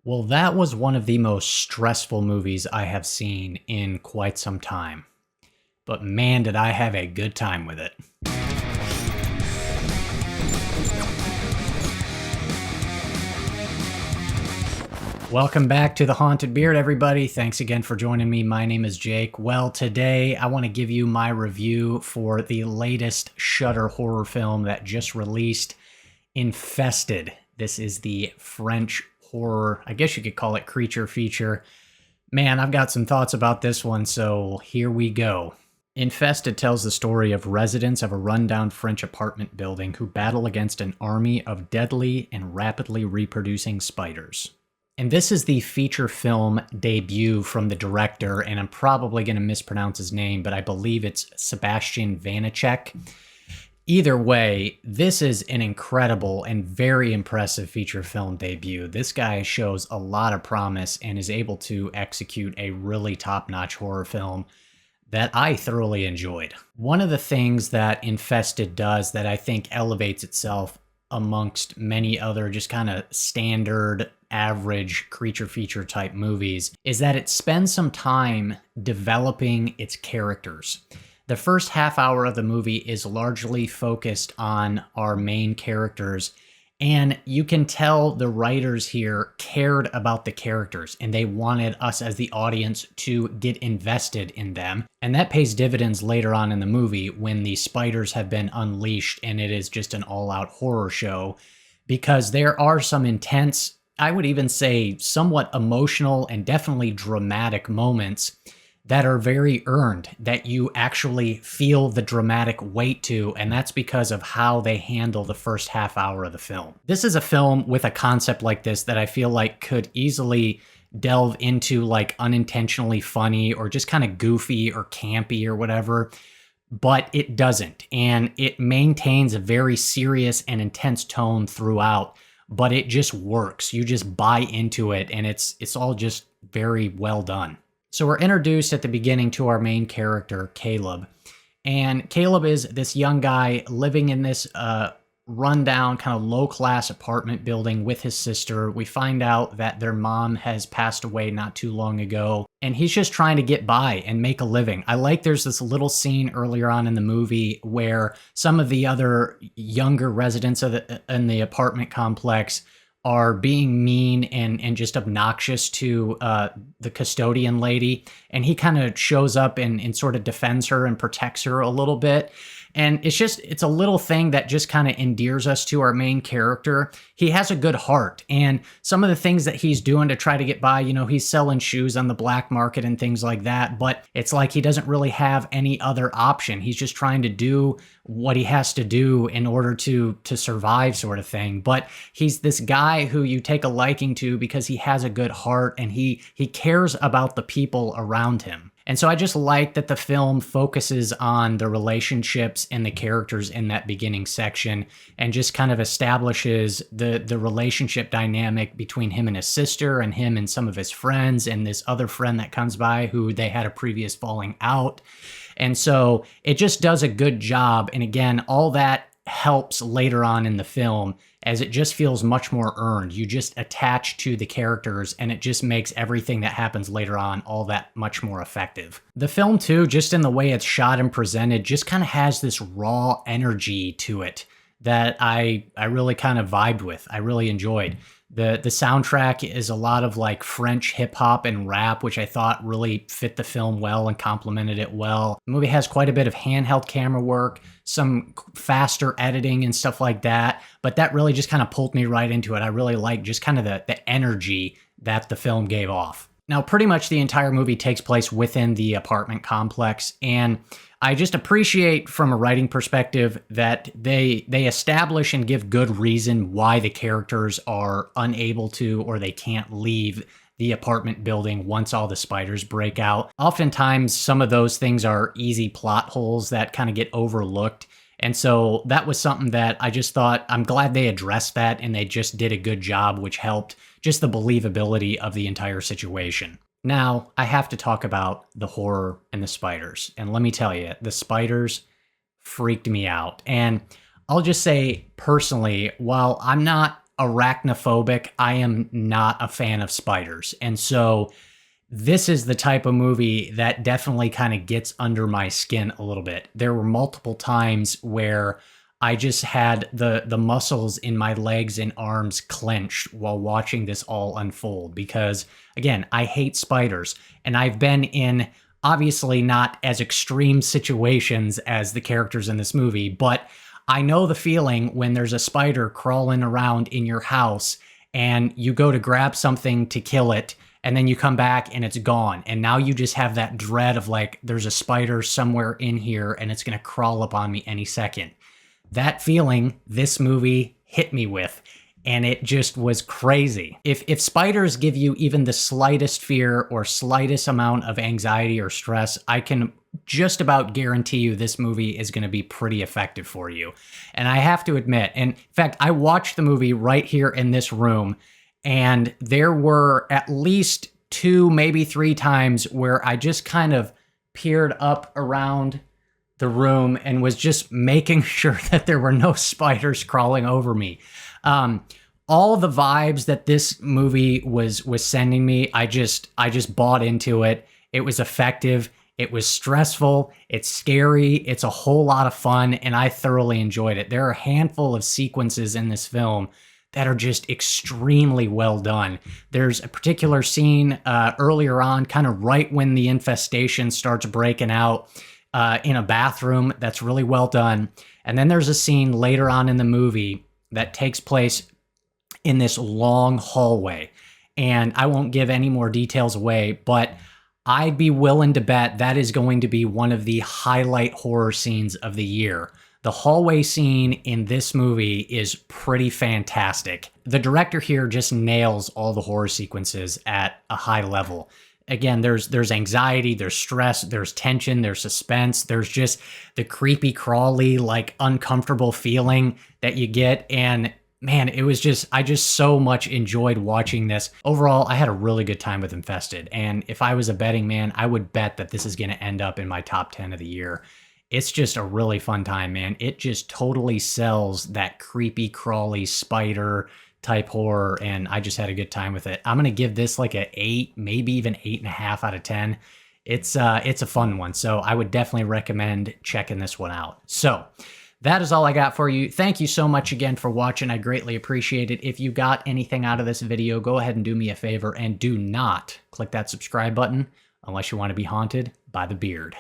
Well, that was one of the most stressful movies I have seen in quite some time. But man, did I have a good time with it. Welcome back to The Haunted Beard, everybody. Thanks again for joining me. My name is Jake. Well, today I want to give you my review for the latest Shudder horror film that just released, Infested. This is the French horror, I guess you could call it creature feature. Man, I've got some thoughts about this one, so here we go. Infested tells the story of residents of a rundown French apartment building who battle against an army of deadly and rapidly reproducing spiders. And this is the feature film debut from the director, and I'm probably going to mispronounce his name, but I believe it's Sebastian Vanacek. Either way, this is an incredible and very impressive feature film debut. This guy shows a lot of promise and is able to execute a really top-notch horror film that I thoroughly enjoyed. One of the things that Infested does that I think elevates itself amongst many other just kind of standard average creature feature type movies is that it spends some time developing its characters. The first half hour of the movie is largely focused on our main characters, and you can tell the writers here cared about the characters and they wanted us as the audience to get invested in them. And that pays dividends later on in the movie when the spiders have been unleashed and it is just an all-out horror show, because there are some intense, I would even say somewhat emotional and definitely dramatic moments that are very earned, that you actually feel the dramatic weight to, and that's because of how they handle the first half hour of the film. This is a film with a concept like this that I feel like could easily delve into like unintentionally funny or just kind of goofy or campy or whatever, but it doesn't, and it maintains a very serious and intense tone throughout, but it just works. You just buy into it, and it's all just very well done. So we're introduced at the beginning to our main character, Caleb. And Caleb is this young guy living in this rundown, kind of low-class apartment building with his sister. We find out that their mom has passed away not too long ago, and he's just trying to get by and make a living. I like there's this little scene earlier on in the movie where some of the other younger residents of in the apartment complex are being mean and just obnoxious to the custodian lady. And he kind of shows up and sort of defends her and protects her a little bit. And it's a little thing that just kind of endears us to our main character. He has a good heart, and some of the things that he's doing to try to get by, he's selling shoes on the black market and things like that, but it's like he doesn't really have any other option. He's just trying to do what he has to do in order to survive, sort of thing. But he's this guy who you take a liking to because he has a good heart and he cares about the people around him. And so I just like that the film focuses on the relationships and the characters in that beginning section and just kind of establishes the relationship dynamic between him and his sister and him and some of his friends and this other friend that comes by who they had a previous falling out. And so it just does a good job. And again, all that helps later on in the film as it just feels much more earned. You just attach to the characters and it just makes everything that happens later on all that much more effective. The film too, just in the way it's shot and presented, just kind of has this raw energy to it that I really kind of vibed with. I really enjoyed. The soundtrack is a lot of like French hip hop and rap, which I thought really fit the film well and complemented it well. The movie has quite a bit of handheld camera work, some faster editing and stuff like that, but that really just kind of pulled me right into it. I really like just kind of the energy that the film gave off. Now, pretty much the entire movie takes place within the apartment complex, and I just appreciate from a writing perspective that they establish and give good reason why the characters are unable to or they can't leave the apartment building once all the spiders break out. Oftentimes, some of those things are easy plot holes that kind of get overlooked. And so that was something that I just thought, I'm glad they addressed that and they just did a good job, which helped just the believability of the entire situation. Now, I have to talk about the horror and the spiders. And let me tell you, the spiders freaked me out. And I'll just say personally, while I'm not arachnophobic. I am not a fan of spiders. And so this is the type of movie that definitely kind of gets under my skin a little bit. There were multiple times where I just had the muscles in my legs and arms clenched while watching this all unfold because, again, I hate spiders. And I've been in obviously not as extreme situations as the characters in this movie, but I know the feeling when there's a spider crawling around in your house and you go to grab something to kill it, and then you come back and it's gone. And now you just have that dread of like, there's a spider somewhere in here and it's going to crawl up on me any second. That feeling this movie hit me with, and it just was crazy. If spiders give you even the slightest fear or slightest amount of anxiety or stress, I can just about guarantee you this movie is going to be pretty effective for you. And I have to admit, and in fact, I watched the movie right here in this room, and there were at least 2, maybe 3 times where I just kind of peered up around the room and was just making sure that there were no spiders crawling over me. All the vibes that this movie was sending me, I just bought into it. It was effective. It was stressful. It's scary. It's a whole lot of fun, and I thoroughly enjoyed it. There are a handful of sequences in this film that are just extremely well done. There's a particular scene earlier on, kind of right when the infestation starts breaking out, in a bathroom that's really well done. And then there's a scene later on in the movie that takes place in this long hallway. And I won't give any more details away, but I'd be willing to bet that is going to be one of the highlight horror scenes of the year. The hallway scene in this movie is pretty fantastic. The director here just nails all the horror sequences at a high level. Again, there's anxiety, there's stress, there's tension, there's suspense, there's just the creepy, crawly, like uncomfortable feeling that you get. And man, it was just, I just so much enjoyed watching this. Overall, I had a really good time with Infested. And if I was a betting man, I would bet that this is going to end up in my top 10 of the year. It's just a really fun time, man. It just totally sells that creepy, crawly spider type horror, and I just had a good time with it. I'm gonna give this like a 8, maybe even 8.5 out of 10. It's a fun one, so I would definitely recommend checking this one out. So that is all I got for you. Thank you so much again for watching. I greatly appreciate it. If you got anything out of this video, go ahead and do me a favor and do not click that subscribe button unless you want to be haunted by the beard.